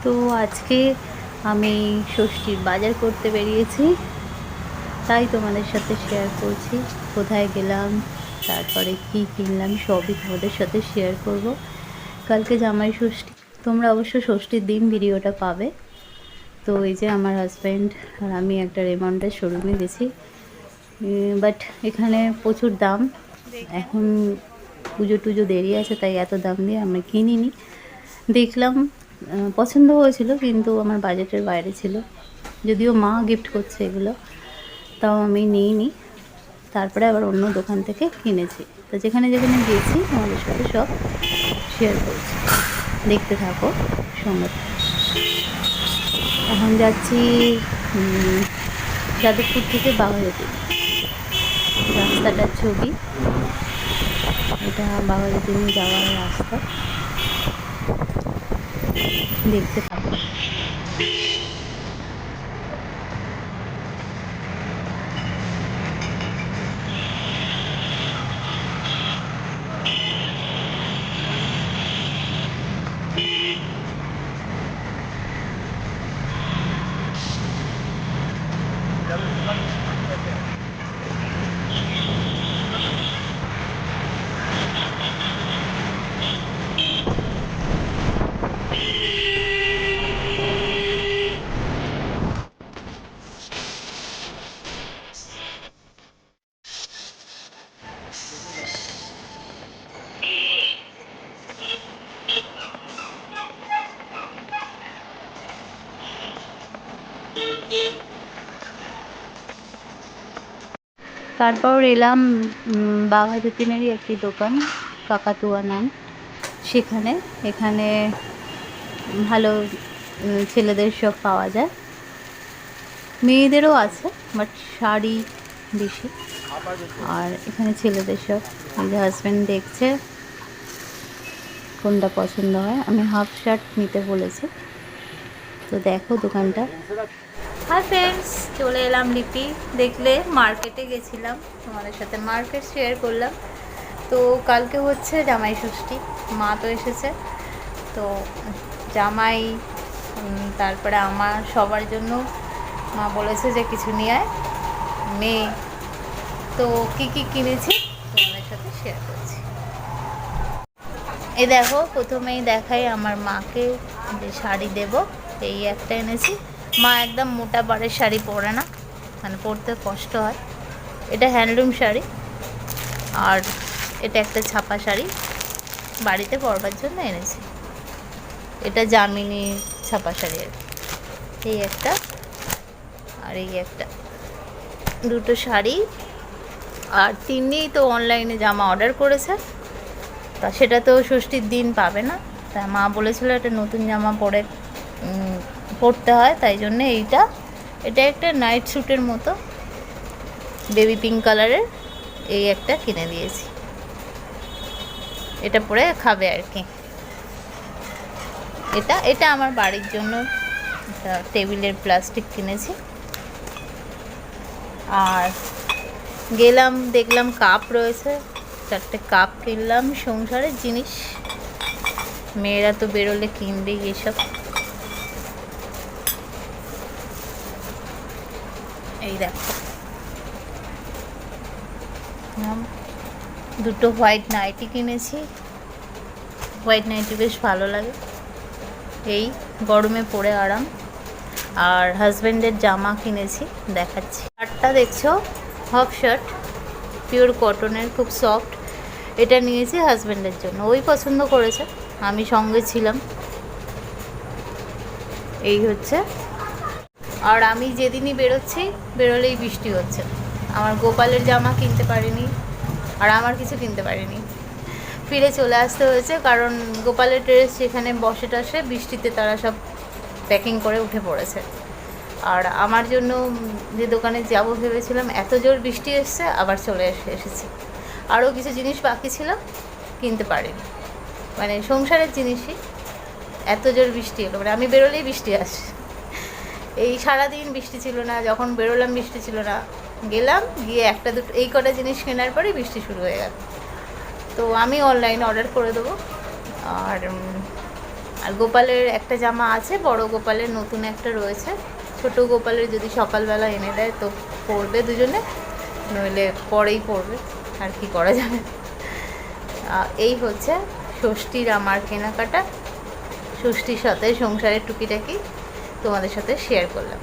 তো আজকে আমি ষষ্ঠীর বাজার করতে বেরিয়েছি, তাই তোমাদের সাথে শেয়ার করছি। কোথায় গেলাম, তারপরে কি কিনলাম, সবই তোমাদের সাথে শেয়ার করব। কালকে জামাই ষষ্ঠী, তোমরা অবশ্য ষষ্ঠীর দিন ভিডিওটা পাবে। তো এই যে আমার হাজব্যান্ড আর আমি একটা রেমন্ডের শোরুমে গেছি, বাট এখানে প্রচুর দাম। এখন পুজো টুজো দেরি আছে, তাই এত দাম দিয়ে আমি কিনিনি। দেখলাম, পছন্দ হয়েছিল, কিন্তু আমার বাজেটের বাইরে ছিল। যদিও মা গিফট করছে এগুলো, তাও আমি নিইনি। তারপরে আবার অন্য দোকান থেকে কিনেছি। তো যেখানে যেখানে গিয়েছি তোমাদের সাথে সব শেয়ার করছি, দেখতে থাকো সঙ্গে। এখন যাচ্ছি যাদবপুর থেকে বাঘাযতীন। রাস্তাটার ছবি, এটা বাঘাযতীনে যাওয়ার রাস্তা, দেখতে থাকো। তারপর এলাম বাঘাযতীনেরই একটি দোকান, কাকাতুয়া নাম। এখানে ভালো ছেলেদের সব পাওয়া যায়, মেয়েদেরও আছে, বাট শাড়ি বেশি। আর এখানে ছেলেদের সব। এই যে হাজব্যান্ড দেখছে কোনটা পছন্দ হয়। আমি হাফ শার্ট নিতে বলেছি, তো দেখো দোকানটা। হাই ফ্রেন্ডস, চলে এলাম লিপি। দেখলে মার্কেটে গেছিলাম, তোমাদের সাথে মার্কেট শেয়ার করলাম। তো কালকে হচ্ছে জামাই ষষ্ঠী, মা তো এসেছে। তো জামাই, তারপরে আমার সবার জন্য মা বলেছে যে কিছু নিয়ে আয় মেয়ে। তো কি কি কিনেছি তোমাদের সাথে শেয়ার করছি। এই দেখো, প্রথমেই দেখাই আমার মাকে যে শাড়ি দেব, এই একটা এনেছি। মা একদম মোটা বারের শাড়ি পরে না, মানে পরতে কষ্ট হয়। এটা হ্যান্ডলুম শাড়ি, আর এটা একটা ছাপা শাড়ি বাড়িতে পরবার জন্য এনেছি। এটা জামিনী ছাপা শাড়ি আর এই একটা, আর এই একটা, দুটো শাড়ি। আর তিন্নি তো অনলাইনে জামা অর্ডার করেছে, তা সেটা তো ষষ্ঠীর দিন পাবে না। তা মা বলেছিল একটা নতুন জামা পরতে হয়, তাই জন্য এটা একটা নাইট স্যুটের মতো বেবি পিঙ্ক কালারের, এই একটা কিনে দিয়েছি। এটা পরে খাবে আর কি। এটা আমার বাড়ির জন্য একটা টেবিলের প্লাস্টিক কিনেছি। আর গেলাম, দেখলাম কাপ রয়েছে, 4টে কাপ কিনলাম। সংসারের জিনিস, মেয়েরা তো বেরোলে কিনবেই এসব। এই দেখো, দুটো হোয়াইট নাইটি কিনেছি। হোয়াইট নাইটি বেশ ভালো লাগে, এই গরমে পরে আরাম। আর হাজব্যান্ডের জামা কিনেছি, দেখাচ্ছি। শার্টটা দেখছো, হাফ শার্ট, পিওর কটনের, খুব সফট। এটা নিয়েছি হাজব্যান্ডের জন্য, ওই পছন্দ করেছে, আমি সঙ্গে ছিলাম। এই হচ্ছে। আর আমি যেদিনই বেরোলেই বৃষ্টি হচ্ছে। আমার গোপালের জামা কিনতে পারিনি, আর আমার কিছু কিনতে পারিনি, ফিরে চলে আসতে হয়েছে। কারণ গোপালের ড্রেস যেখানে বসে টসে, বৃষ্টিতে তারা সব প্যাকিং করে উঠে পড়েছে। আর আমার জন্য যে দোকানে যাব ভেবেছিলাম, এত জোর বৃষ্টি এসছে, আবার চলে এসেছি। আরও কিছু জিনিস বাকি ছিল, কিনতে পারিনি। মানে সংসারের জিনিসই, এত জোর বৃষ্টি এলো, মানে আমি বেরোলেই বৃষ্টি আসে। এই সারাদিন বৃষ্টি ছিল না, যখন বেরোলাম বৃষ্টি ছিল না, গেলাম গিয়ে একটা দুটো এই কটা জিনিস কেনার পরেই বৃষ্টি শুরু হয়ে গেল। তো আমি অনলাইনে অর্ডার করে দেবো। আর আর গোপালের একটা জামা আছে, বড় গোপালের নতুন একটা রয়েছে, ছোট গোপালের যদি সকালবেলা এনে দেয় তো পরবে দুজনে, নইলে পরেই পরবে, আর কি করা যাবে। এই হচ্ছে ষষ্ঠীর আমার কেনাকাটা, ষষ্ঠীর সাথে সংসারের টুকিটাকি তোমাদের সাথে শেয়ার করলাম।